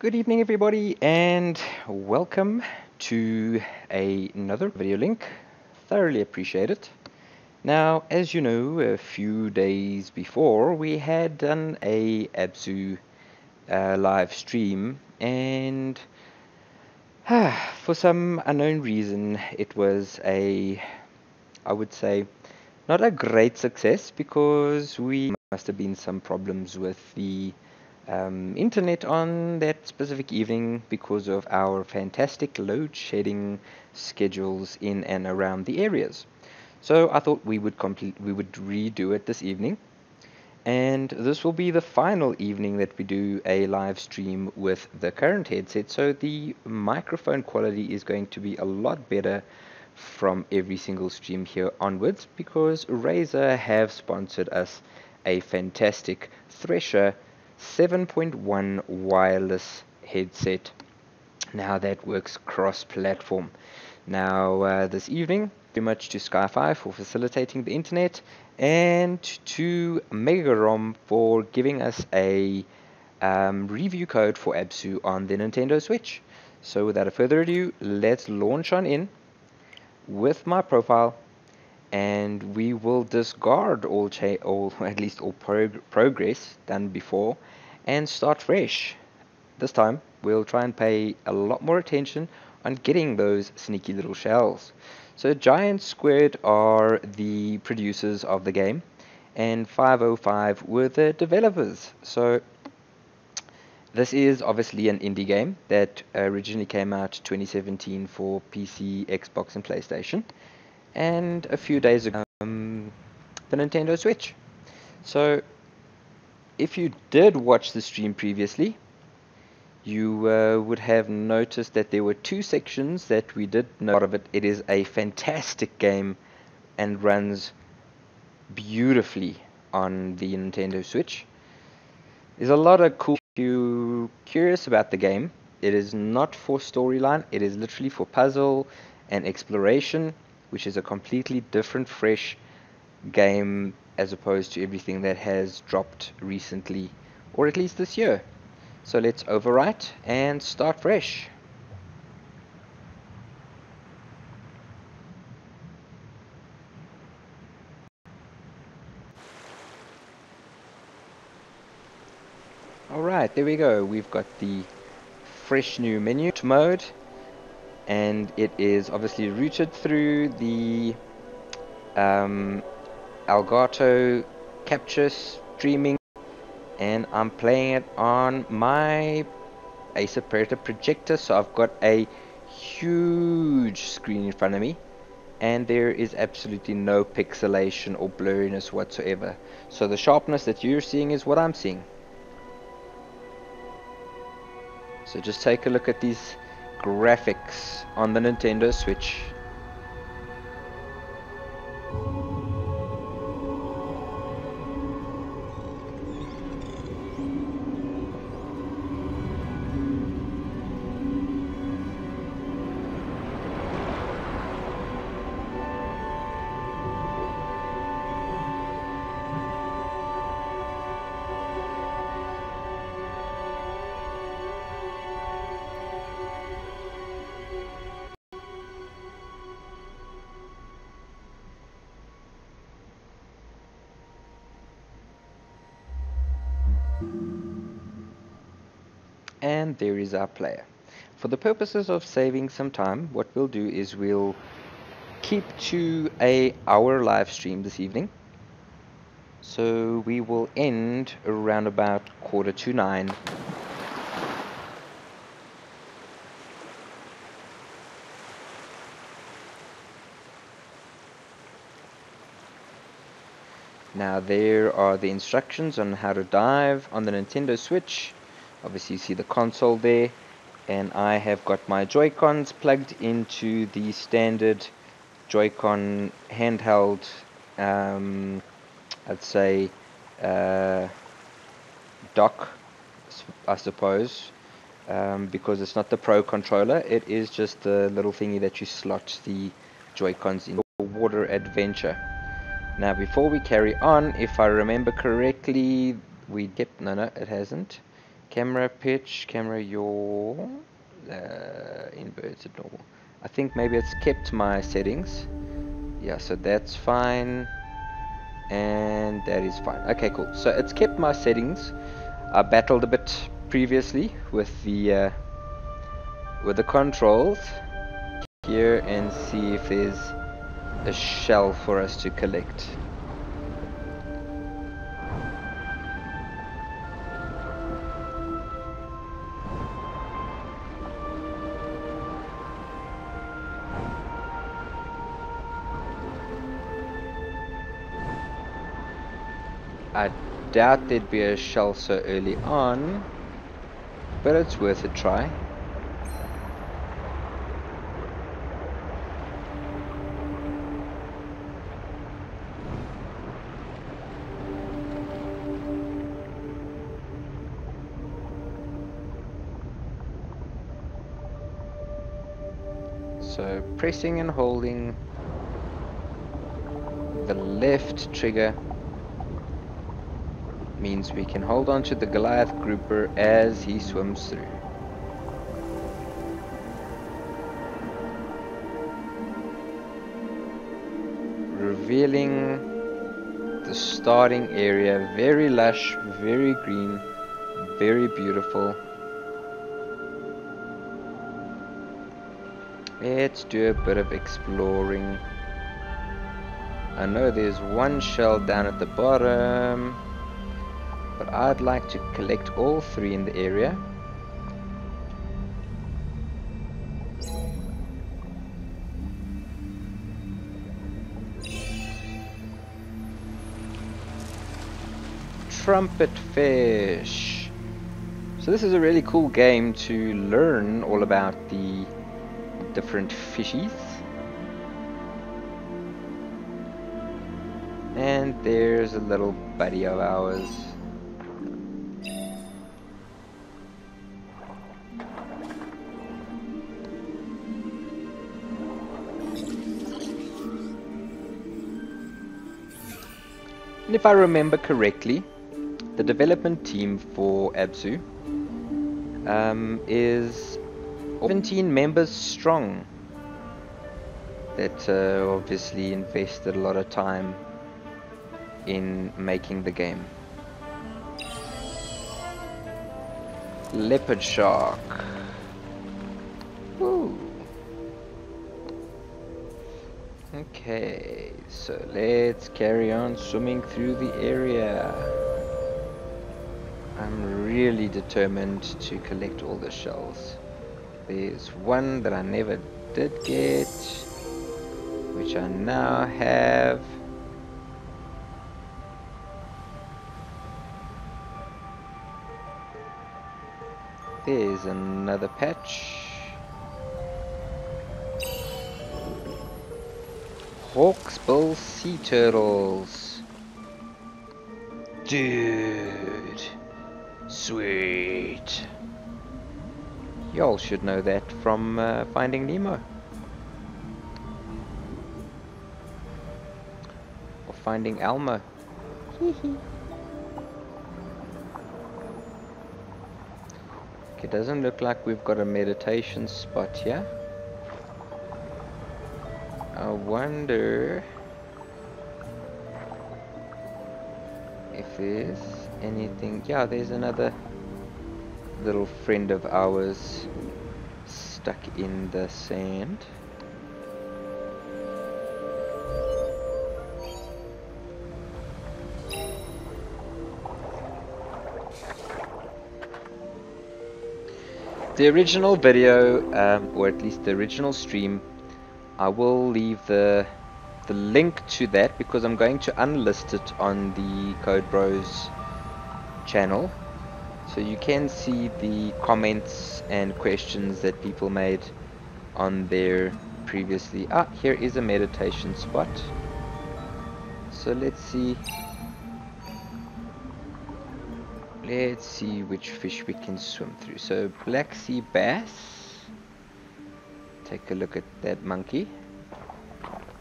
Good evening, everybody, and welcome to another video link. Thoroughly appreciate it. Now, as you know, a few days before we had done a Abzû live stream, and for some unknown reason, it was I would say, not a great success because we must have been some problems with the internet on that specific evening because of our fantastic load shedding schedules in and around the areas. So I thought we would redo it this evening, and this will be the final evening that we do a live stream with the current headset. So the microphone quality is going to be a lot better from every single stream here onwards because Razer have sponsored us a fantastic Thresher 7.1 wireless headset. Now that works cross-platform. Now this evening, very much to Sky5 for facilitating the internet, and to Megarom for giving us a review code for Abzû on the Nintendo Switch. So without further ado, let's launch on in with my profile, and we will discard all at least all progress done before and start fresh. This time we'll try and pay a lot more attention on getting those sneaky little shells. So Giant Squared are the producers of the game, and 505 were the developers. So this is obviously an indie game that originally came out 2017 for PC, Xbox and PlayStation, and a few days ago the Nintendo Switch. So if you did watch the stream previously, you would have noticed that there were two sections that we did know out of it. It is a fantastic game and runs beautifully on the Nintendo Switch. There's a lot of cool. If you're curious about the game, it is not for storyline, it is literally for puzzle and exploration, which is a completely different, fresh game as opposed to everything that has dropped recently, or at least this year. So let's overwrite and start fresh. Alright, there we go. We've got the fresh new menu mode, and it is obviously routed through the Elgato capture streaming, and I'm playing it on my Acer Predator projector, so I've got a huge screen in front of me, and there is absolutely no pixelation or blurriness whatsoever. So the sharpness that you're seeing is what I'm seeing. So just take a look at these graphics on the Nintendo Switch. And there is our player. For the purposes of saving some time, what we'll do is we'll keep to an hour live stream this evening. So we will end around about 8:45. Now there are the instructions on how to dive on the Nintendo Switch. Obviously you see the console there, and I have got my Joy-Cons plugged into the standard Joy-Con handheld, I'd say dock, I suppose, because it's not the Pro controller, it is just the little thingy that you slot the Joy-Cons in. Water Adventure. Now before we carry on, if I remember correctly, no, it hasn't. Camera pitch, camera yaw, inverted normal. I think maybe it's kept my settings. Yeah, so that's fine. And that is fine. Okay, cool. So it's kept my settings. I battled a bit previously with the controls here and see if there's a shell for us to collect. I doubt there'd be a shell so early on, but it's worth a try. So pressing and holding the left trigger means we can hold on to the Goliath grouper as he swims through. Revealing the starting area, very lush, very green, very beautiful. Let's do a bit of exploring. I know there's one shell down at the bottom, but I'd like to collect all three in the area. Trumpet fish. So this is a really cool game to learn all about the different fishies. And there's a little buddy of ours. And if I remember correctly, the development team for Abzû is 17 members strong that obviously invested a lot of time in making the game. Leopard shark. Woo. Okay, so let's carry on swimming through the area. I'm really determined to collect all the shells. There's one that I never did get, which I now have. There's another patch. Hawksbill sea turtles. Dude. Sweet. Y'all should know that from Finding Nemo. Or Finding Elmo. It doesn't look like we've got a meditation spot here. I wonder if there's anything. Yeah, there's another little friend of ours stuck in the sand. The original video, or at least the original stream, I will leave the link to that because I'm going to unlist it on the Codebros channel, so you can see the comments and questions that people made on there previously. Ah, here is a meditation spot. So let's see which fish we can swim through. So black sea bass. Take a look at that monkey.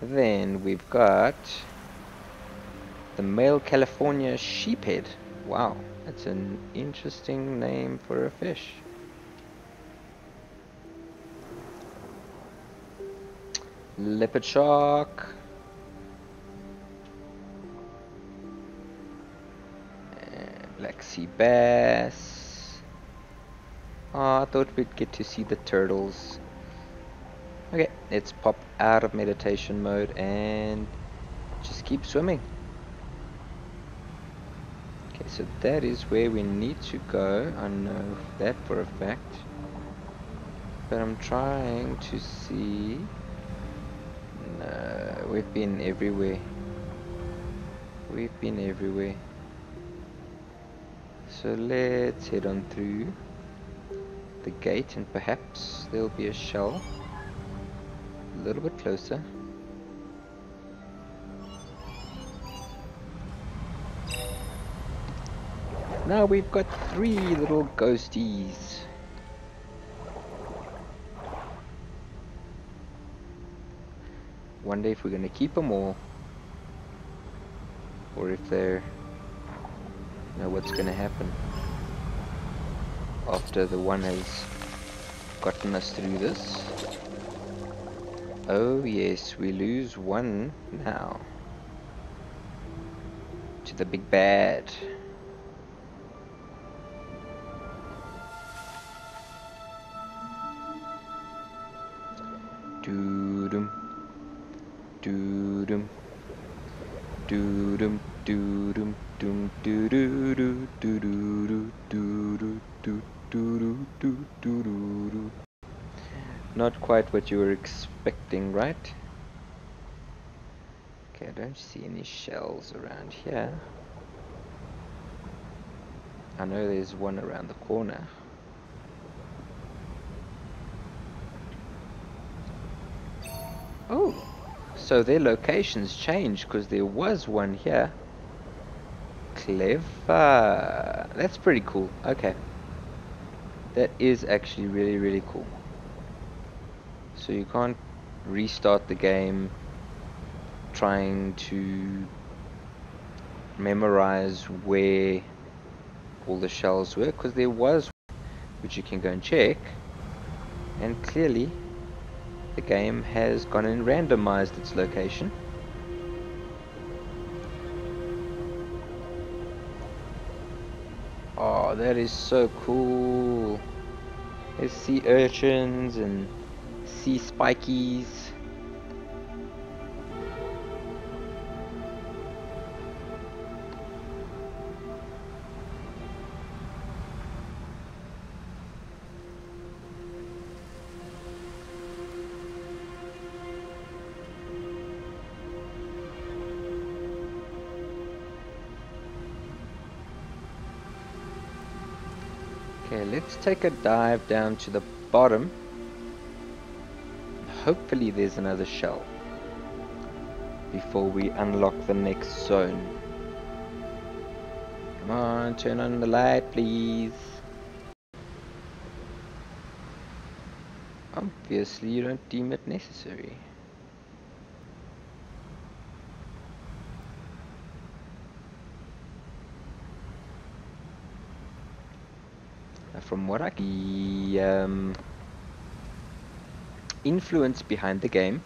Then we've got the male California sheephead. Wow, that's an interesting name for a fish. Leopard shark. Black sea bass. Oh, I thought we'd get to see the turtles. Okay, let's pop out of meditation mode and just keep swimming. Okay, so that is where we need to go. I know that for a fact. But I'm trying to see. No, we've been everywhere. We've been everywhere. So let's head on through the gate and perhaps there'll be a shell a little bit closer. Now we've got 3 little ghosties. Wonder if we're gonna keep them or if they're, you know, what's gonna happen after the one has gotten us through this. Oh yes, we lose one now to the big bad. Doo-dum, doo-dum, doo-dum, doo-dum, dum, doo-doo-doo, doo-doo-doo, doo-doo-doo, doo-doo-doo, doo-doo-doo. Not quite what you were expecting, right? Okay, I don't see any shells around here. I know there's one around the corner. Oh, so their locations changed because there was one here. Clever. That's pretty cool. Okay. That is actually really, really cool. So you can't restart the game trying to memorize where all the shells were, because there was one which you can go and check, and clearly the game has gone and randomized its location. Oh, that is so cool. There's sea urchins and sea spikies. Okay, let's take a dive down to the bottom. Hopefully there's another shell before we unlock the next zone. Come on, turn on the light, please. Obviously you don't deem it necessary. From what I can, the influence behind the game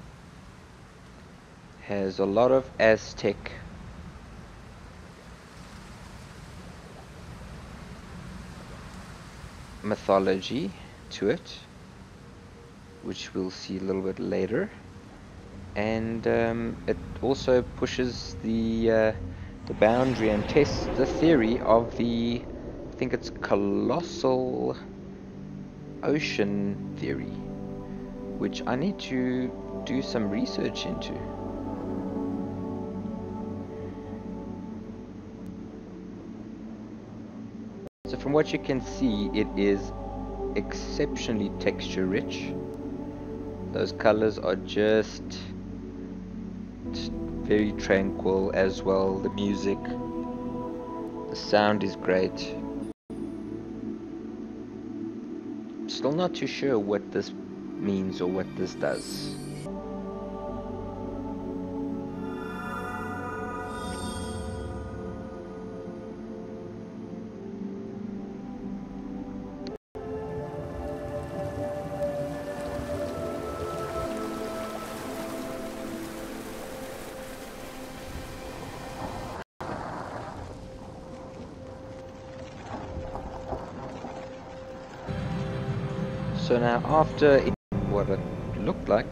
has a lot of Aztec mythology to it, which we'll see a little bit later, and it also pushes the boundary and tests the theory of the, I think it's colossal ocean theory, which I need to do some research into. So from what you can see, it is exceptionally texture rich. Those colors are just very tranquil as well. The music, the sound is great. Still not too sure what this means or what this does. So now after what it looked like,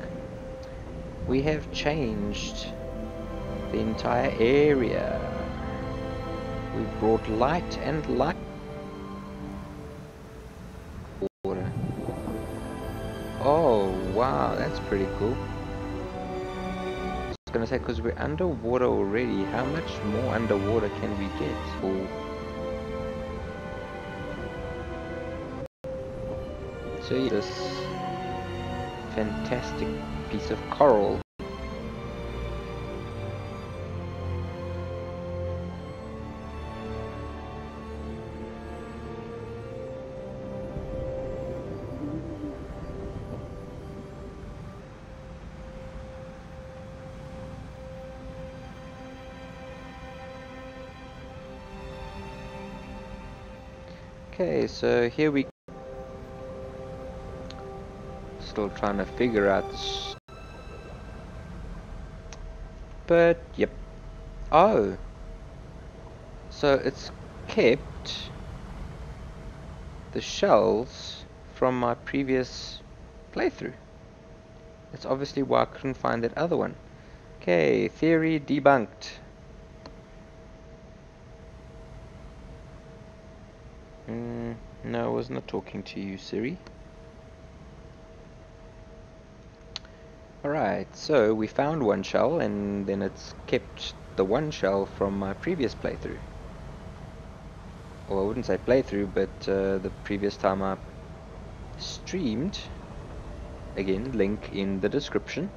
we have changed the entire area. We've brought light and light water. Oh wow, that's pretty cool. I was gonna say, because we're underwater already, how much more underwater can we get? Oh. So yeah, this fantastic piece of coral. Okay, so here we still trying to figure out this, but yep. Oh, so it's kept the shells from my previous playthrough. That's obviously why I couldn't find that other one. Okay, theory debunked. No, I was not talking to you, Siri. Alright, so we found one shell and then it's kept the one shell from my previous playthrough. Well, I wouldn't say playthrough, but the previous time I streamed. Again, link in the description.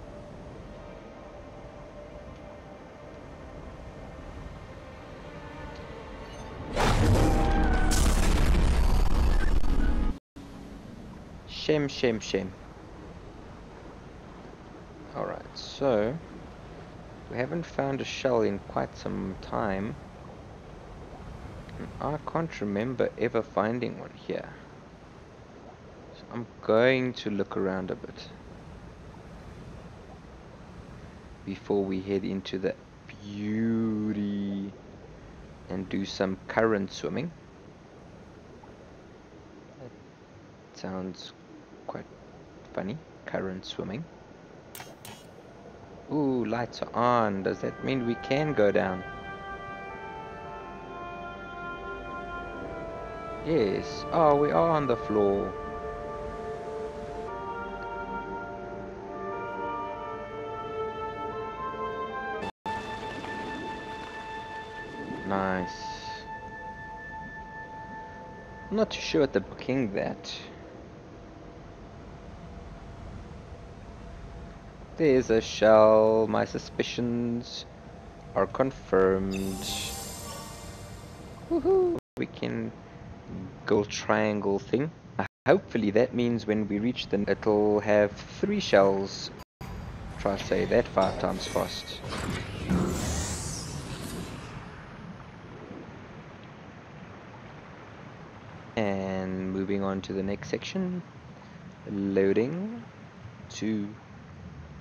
Shame, shame, shame. Alright, so we haven't found a shell in quite some time. And I can't remember ever finding one here. So I'm going to look around a bit before we head into the beauty and do some current swimming. That sounds quite funny, current swimming. Ooh, lights are on. Does that mean we can go down? Yes. Oh, we are on the floor. Nice. I'm not too sure at the booking that. There's a shell. My suspicions are confirmed. Woohoo! We can go triangle thing. Hopefully that means when we reach the it'll have 3 shells. Try to say that 5 times fast. And moving on to the next section. Loading. 2,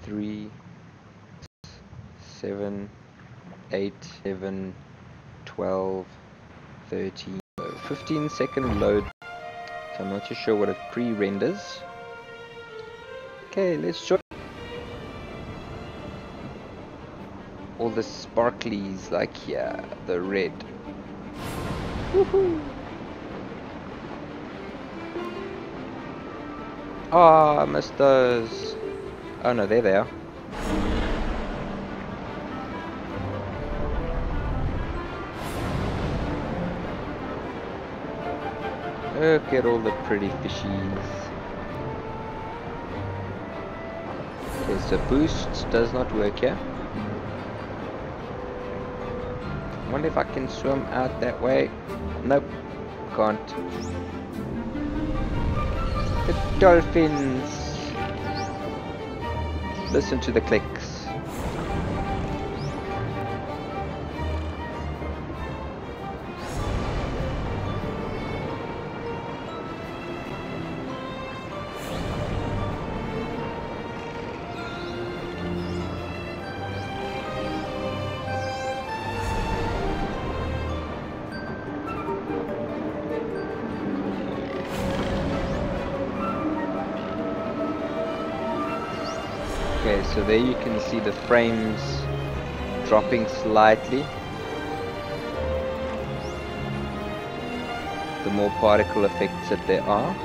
3, 7, 8, 11, 12, 13, 15-second load. So I'm not too sure what it pre-renders. Okay, let's show all the sparklies, like here, the red. Woohoo! Oh, I missed those. Oh no, there they are. Look at all the pretty fishies. Okay, so boost does not work here. I wonder if I can swim out that way. Nope, can't. The dolphins. Listen to the clicks. Okay, so there you can see the frames dropping slightly. The more particle effects that there are.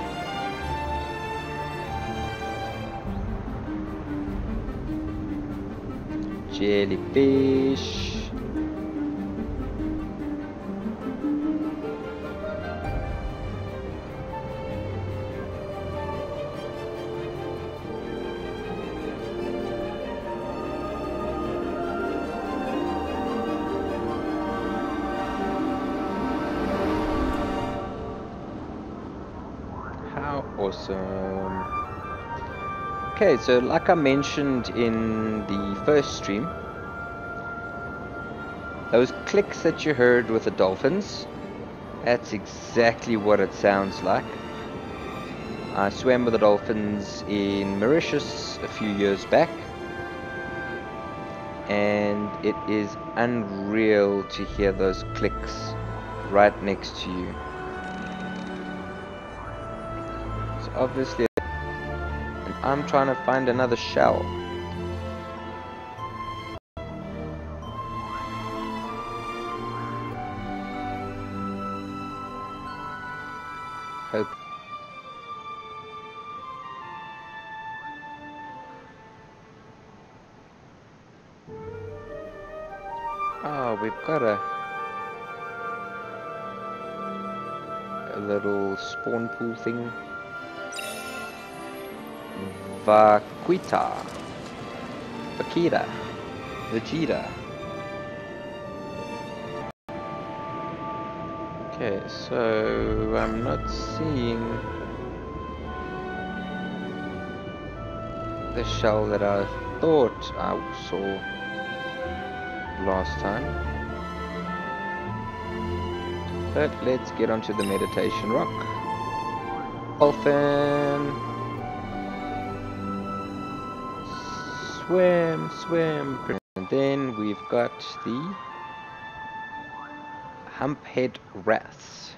Jellyfish. How awesome. Okay, so like I mentioned in the first stream, those clicks that you heard with the dolphins, that's exactly what it sounds like. I swam with the dolphins in Mauritius a few years back, and it is unreal to hear those clicks right next to you. So obviously, and I'm trying to find another shell. Hope. Oh, we've got a little spawn pool thing. Vegeta. Okay, so I'm not seeing the shell that I thought I saw last time. But let's get onto the meditation rock. Dolphin. Swim, swim. And then we've got the humphead wrasse.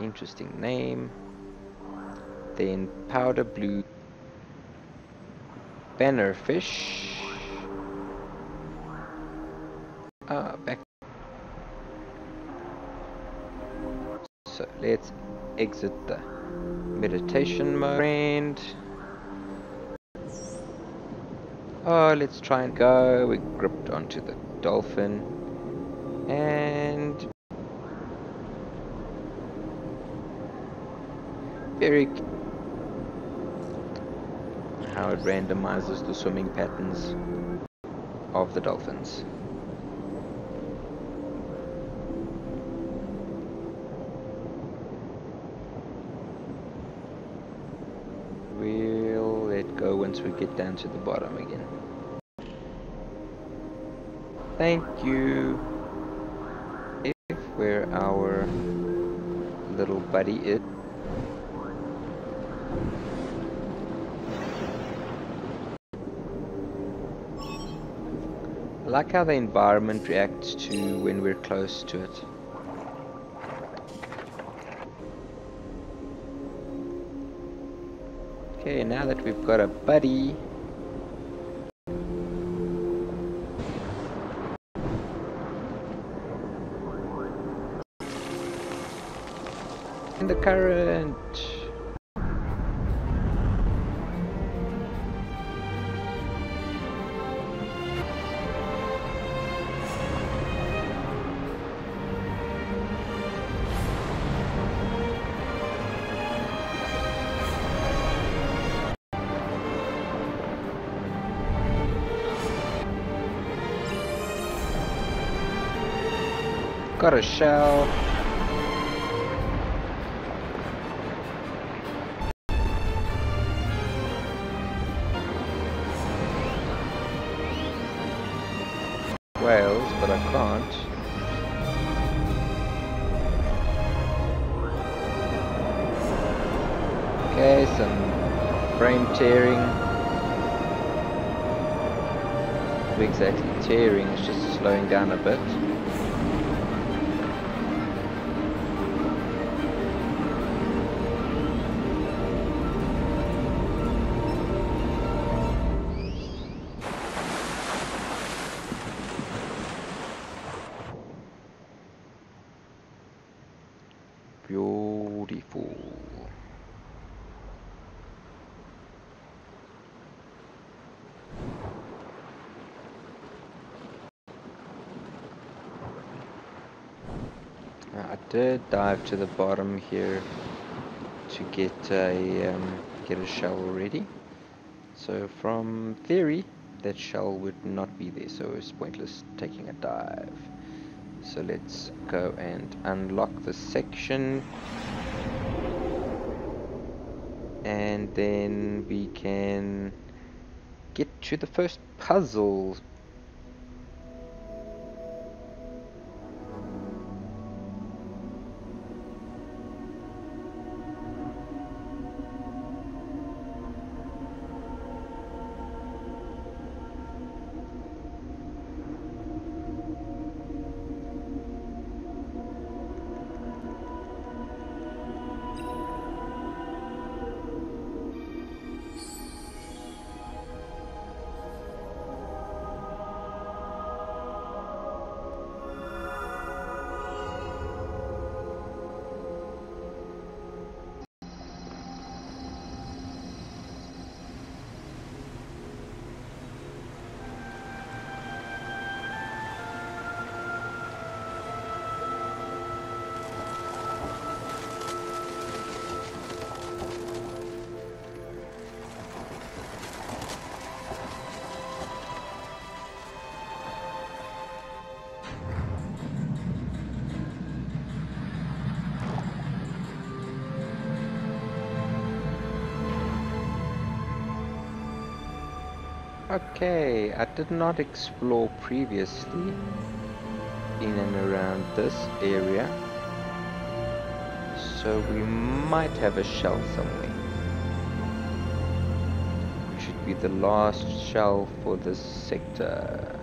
Interesting name. Then powder blue bannerfish. Back. So let's exit the meditation mode. Oh, let's try and go. We gripped onto the dolphin. And very how it randomizes the swimming patterns of the dolphins. We'll let go once we get down to the bottom again. Thank you. If where our little buddy is. I like how the environment reacts to when we're close to it. Okay, now that we've got a buddy, in the current. Got a shell. Whales, but I can't. Okay, some frame tearing. Not exactly tearing, it's just slowing down a bit. Beautiful. I did dive to the bottom here to get a shell already. So from theory, that shell would not be there, so it's pointless taking a dive. So let's go and unlock the section, and then we can get to the first puzzle. Okay, I did not explore previously in and around this area, so we might have a shell somewhere. It should be the last shell for this sector.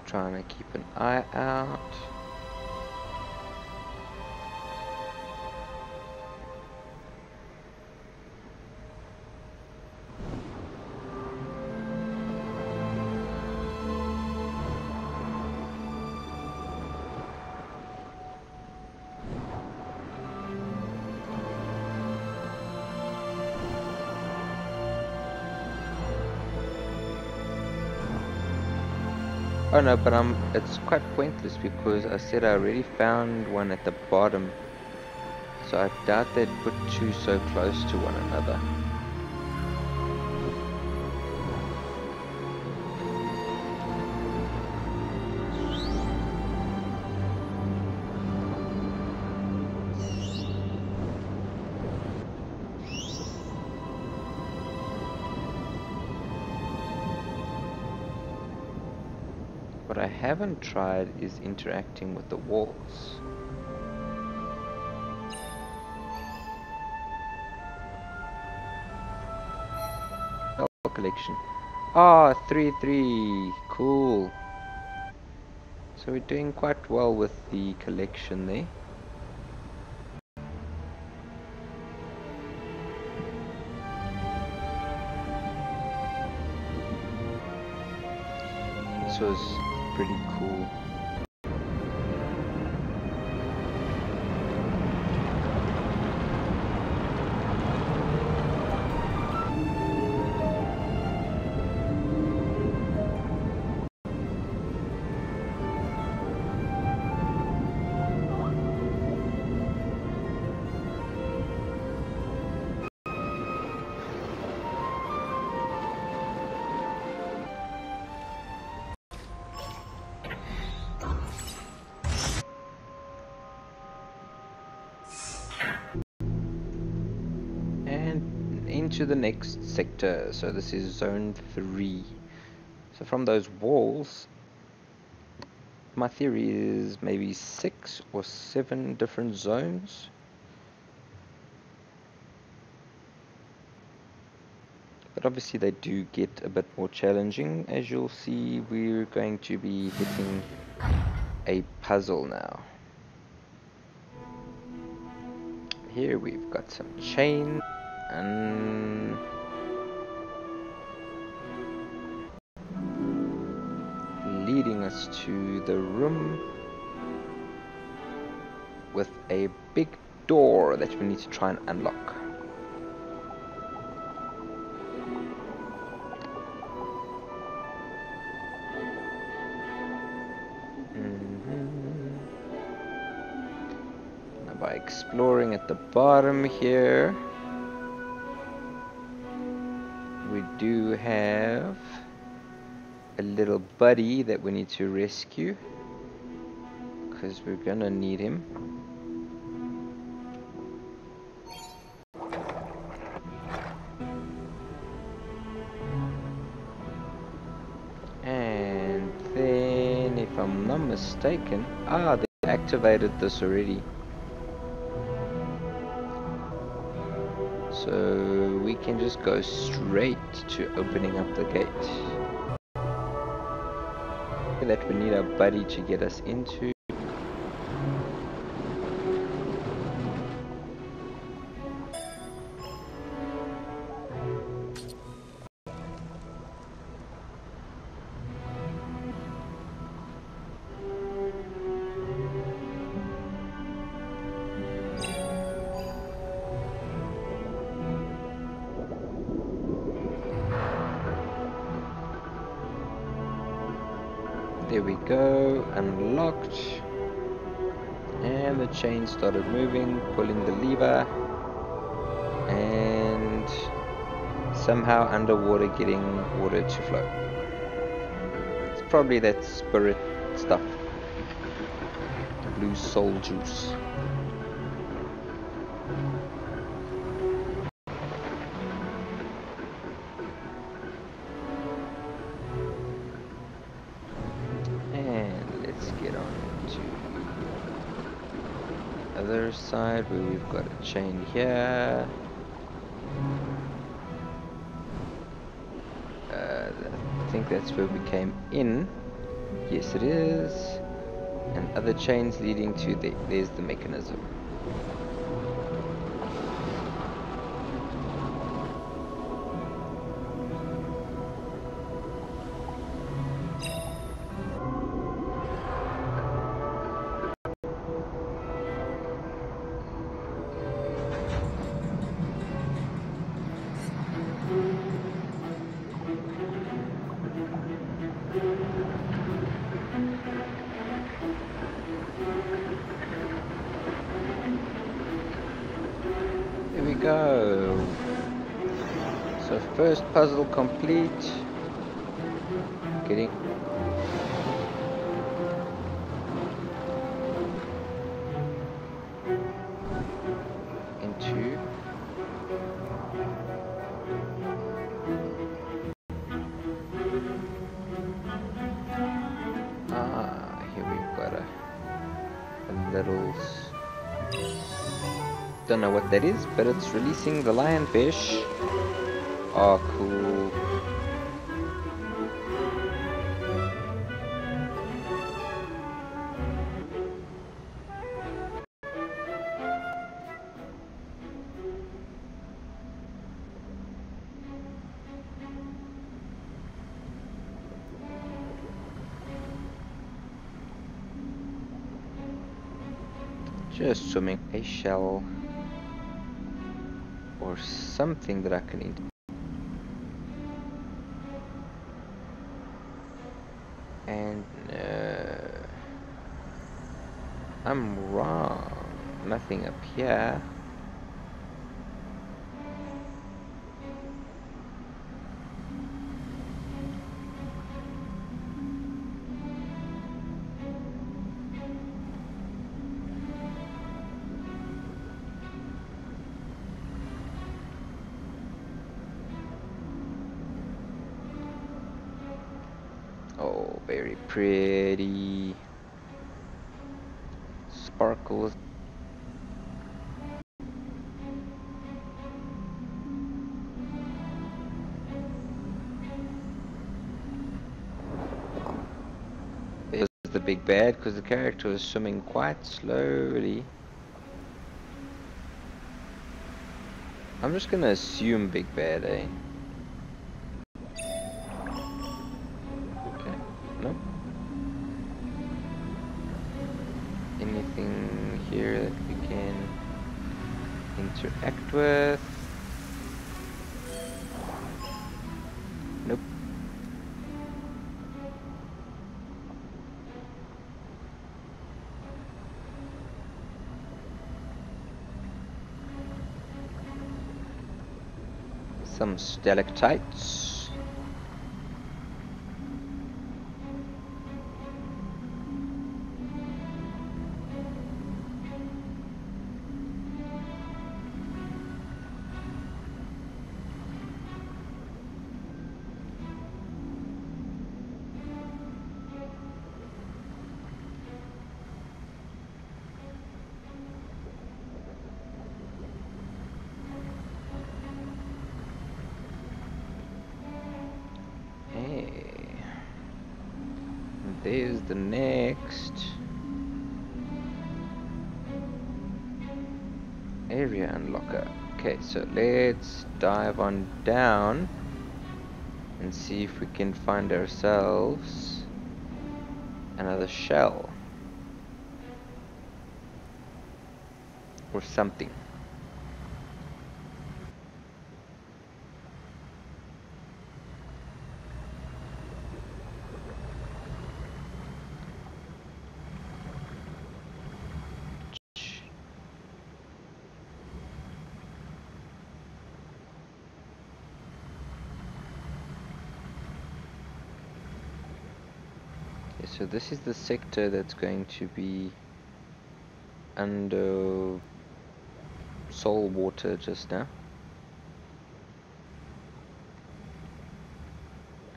Trying to keep an eye out. Oh no, but it's quite pointless because I said I already found one at the bottom. So I doubt they'd put two so close to one another. What I haven't tried is interacting with the walls. Collection. Ah, 3-3. Cool. So we're doing quite well with the collection there. This was pretty cool. Into the next sector. So this is zone 3. So from those walls, my theory is maybe 6 or 7 different zones. But but obviously they do get a bit more challenging. As you'll see, we're going to be hitting a puzzle now. Here we've got some chain and leading us to the room with a big door that we need to try and unlock. Now by exploring at the bottom here, we do have a little buddy that we need to rescue, because we're gonna need him. And then, if I'm not mistaken, they activated this already. So we can just go straight to opening up the gate. That we need our buddy to get us into. There we go, unlocked, and the chain started moving, pulling the lever, and somehow underwater getting water to flow. It's probably that spirit stuff, the blue soul juice. Other side where we've got a chain here. I think that's where we came in. Yes, it is. And other chains leading to there's the mechanism. Go. So first puzzle complete. Getting into here we've got a little. Don't know what that is, but it's releasing the lionfish. Oh, cool. Just swimming a shell or something that I can eat. And I'm wrong. Nothing up here. Oh, very pretty. Sparkles. big bad because the character was swimming quite slowly. I'm just gonna assume big bad, eh? Okay, nope. Anything here that we can interact with? Nope. Some stalactites. Hey, there's the next area unlocker. Okay, so let's dive on down and see if we can find ourselves another shell or something. So this is the sector that's going to be under soul water just now.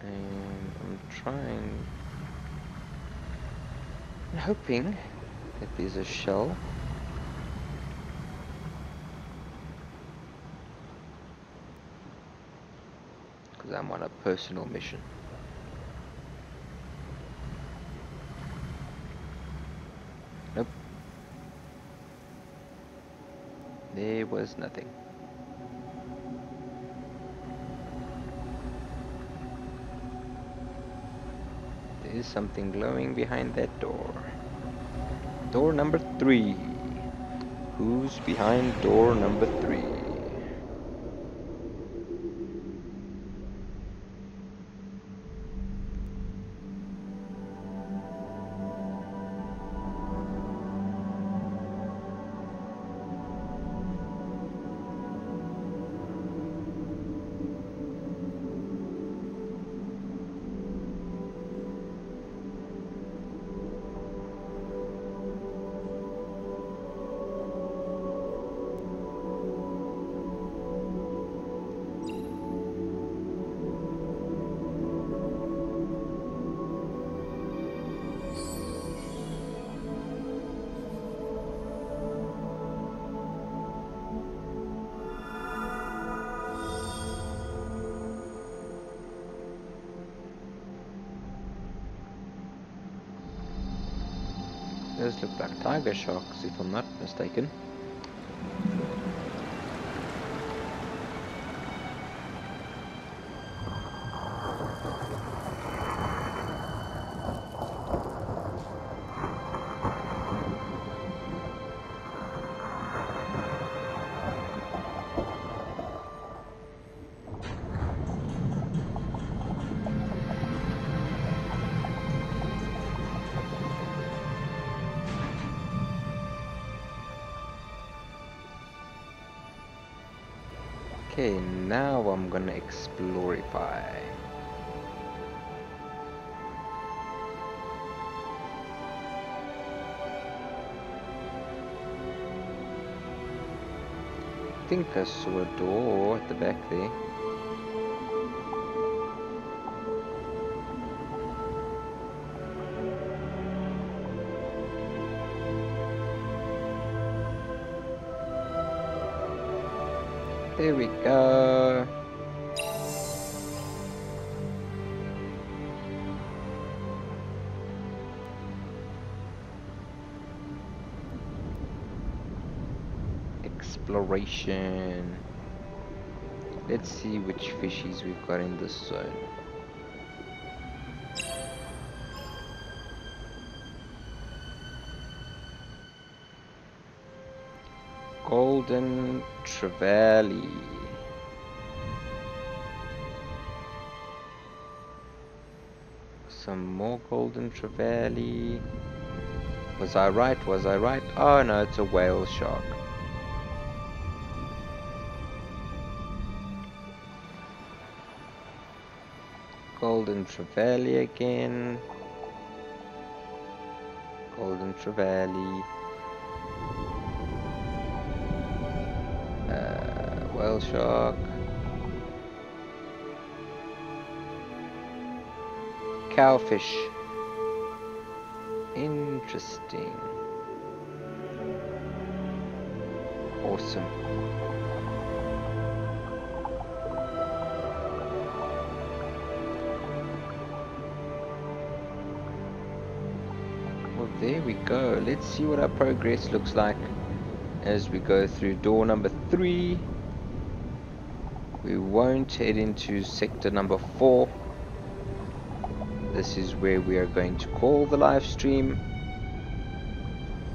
And I'm hoping that there's a shell. Because I'm on a personal mission. Nope. There was nothing. There is something glowing behind that door. Door number 3. Who's behind door number 3? Those look like tiger sharks, if I'm not mistaken. Okay, now I'm gonna explorify. I think I saw a door at the back there. There we go. exploration. Let's see which fishies we've got in this zone. Golden trevally. Some more golden trevally. Was I right? Was I right? Oh no, it's a whale shark. Golden trevally again. Golden trevally. Whale shark. Cowfish. Interesting. Awesome. Well, there we go. Let's see what our progress looks like as we go through door number 3. We won't head into sector number 4. This is where we are going to call the live stream.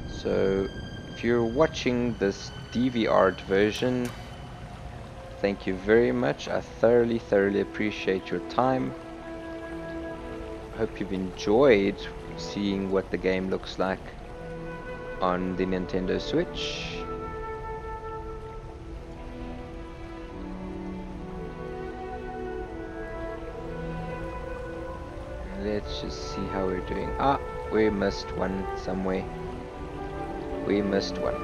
So if you're watching this DVR'd version, thank you very much. I thoroughly appreciate your time. I hope you've enjoyed seeing what the game looks like on the Nintendo Switch. Let's just see how we're doing. Ah, we missed one somewhere. We missed one.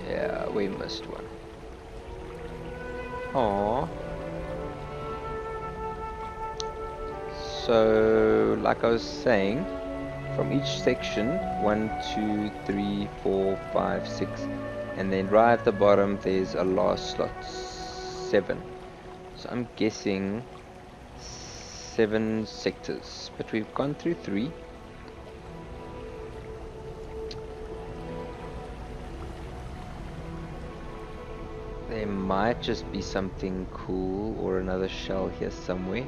Yeah, we missed one. Aww. So, like I was saying, from each section, 1, 2, 3, 4, 5, 6, and then right at the bottom there's a last slot, 7. So I'm guessing 7 sectors, but we've gone through 3. There might just be something cool or another shell here somewhere.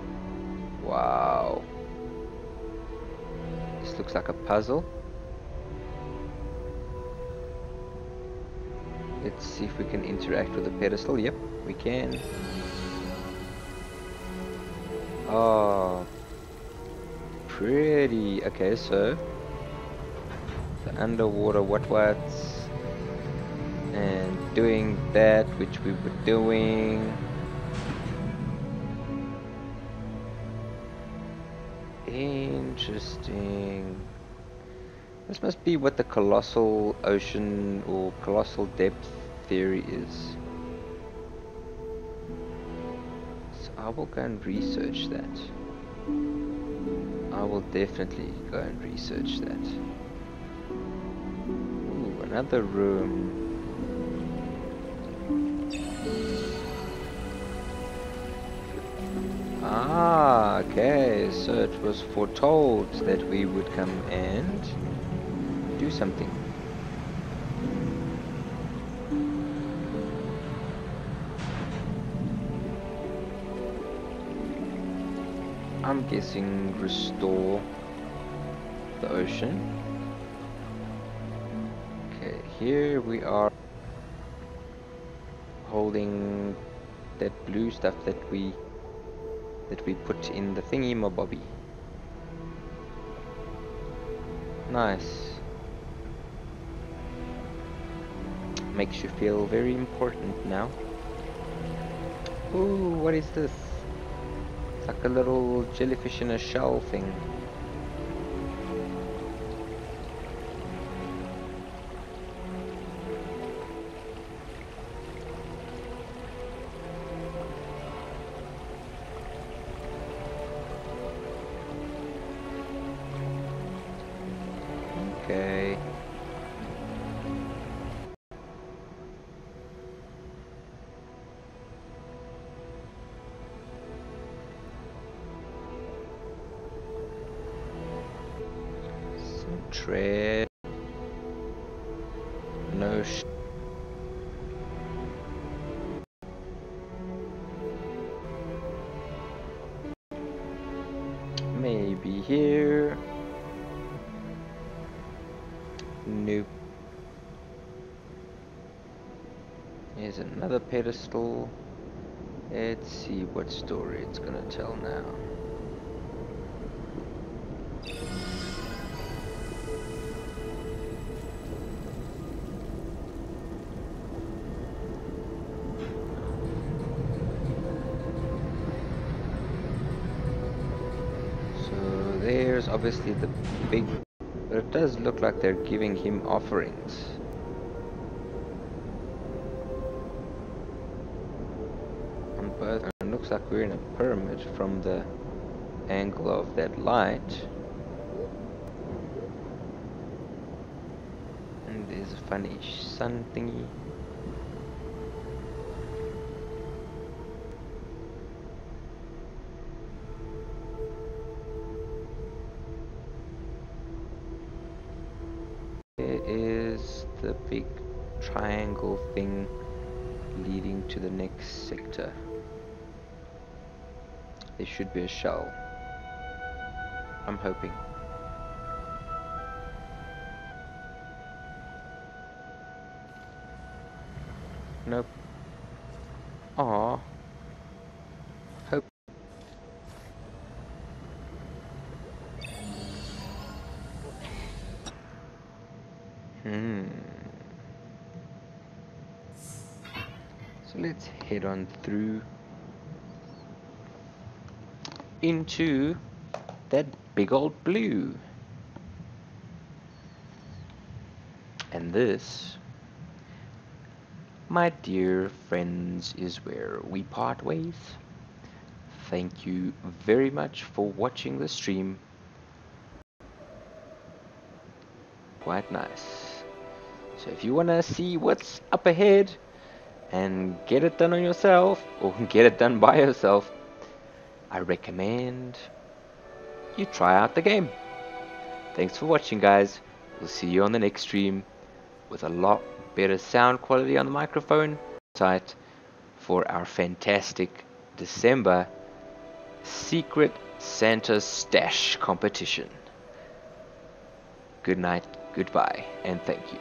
Wow. This looks like a puzzle. Let's see if we can interact with the pedestal. Yep, we can. Oh, pretty. Okay, so the underwater wetsuits and doing that which we were doing. Interesting. This must be what the colossal ocean or colossal depth theory is. So I will go and research that. I will definitely go and research that. Ooh, another room. Ah, okay, so it was foretold that we would come and do something. I'm guessing restore the ocean. Okay, here we are holding that blue stuff that we put in the thingy mobobby. Nice. Makes you feel very important now. Ooh, what is this? It's like a little jellyfish in a shell thing. Okay. Some tread. Maybe here. Nope. Here's another pedestal. Let's see what story it's gonna tell now. So there's obviously the big, but it does look like they're giving him offerings. On both, and it looks like we're in a pyramid from the angle of that light. And there's a funny sun thingy. There is the big triangle thing leading to the next sector. There should be a shell. I'm hoping. Nope. Aww. Hope. So let's head on through into that big old blue. And this, my dear friends, is where we part ways. Thank you very much for watching the stream. Quite nice. So if you want to see what's up ahead and get it done on yourself, or get it done by yourself, I recommend you try out the game. Thanks for watching, guys. We'll see you on the next stream with a lot better sound quality on the microphone site for our fantastic December Secret Santa Stash competition. Good night, goodbye, and thank you.